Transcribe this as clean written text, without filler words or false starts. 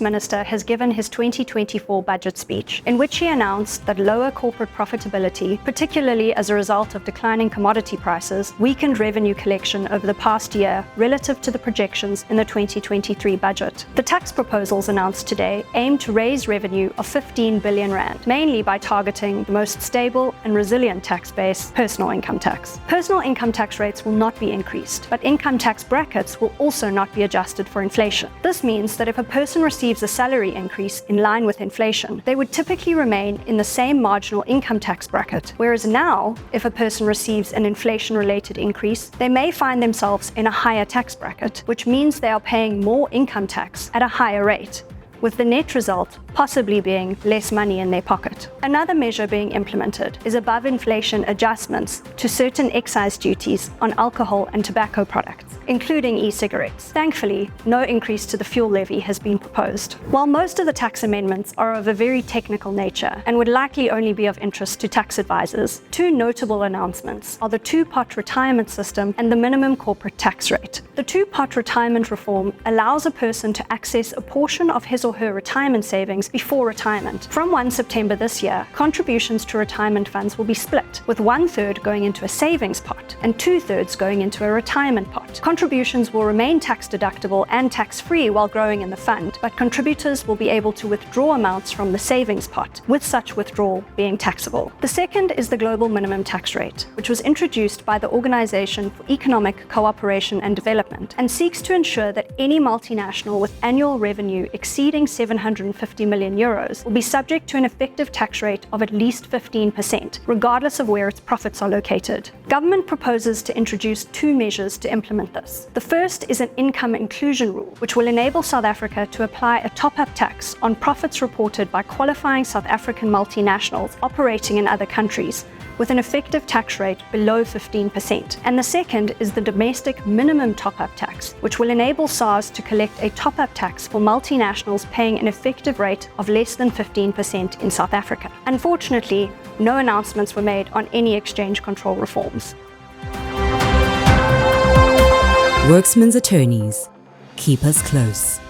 Finance Minister has given his 2024 budget speech, in which he announced that lower corporate profitability, particularly as a result of declining commodity prices, weakened revenue collection over the past year relative to the projections in the 2023 budget. The tax proposals announced today aim to raise revenue of 15 billion rand, mainly by targeting the most stable and resilient tax base, personal income tax. Personal income tax rates will not be increased, but income tax brackets will also not be adjusted for inflation. This means that if a person receives a salary increase in line with inflation, they would typically remain in the same marginal income tax bracket, whereas now, if a person receives an inflation-related increase, they may find themselves in a higher tax bracket, which means they are paying more income tax at a higher rate, with the net result possibly being less money in their pocket. Another measure being implemented is above-inflation adjustments to certain excise duties on alcohol and tobacco products, including e-cigarettes. Thankfully, no increase to the fuel levy has been proposed. While most of the tax amendments are of a very technical nature and would likely only be of interest to tax advisors, two notable announcements are the two-pot retirement system and the minimum corporate tax rate. The two-pot retirement reform allows a person to access a portion of his or her retirement savings before retirement. From 1 September this year, contributions to retirement funds will be split, with 1/3 going into a savings pot and 2/3 going into a retirement pot. Contributions will remain tax deductible and tax-free while growing in the fund, but contributors will be able to withdraw amounts from the savings pot, with such withdrawal being taxable. The second is the global minimum tax rate, which was introduced by the Organization for Economic Cooperation and Development and seeks to ensure that any multinational with annual revenue exceeding 750 million euros will be subject to an effective tax rate of at least 15%, regardless of where its profits are located. Government proposes to introduce two measures to implement this. The first is an income inclusion rule, which will enable South Africa to apply a top-up tax on profits reported by qualifying South African multinationals operating in other countries, with an effective tax rate below 15%. And the second is the domestic minimum top-up tax, which will enable SARS to collect a top-up tax for multinationals paying an effective rate of less than 15% in South Africa. Unfortunately, no announcements were made on any exchange control reforms. Werksmans attorneys. Keep us close.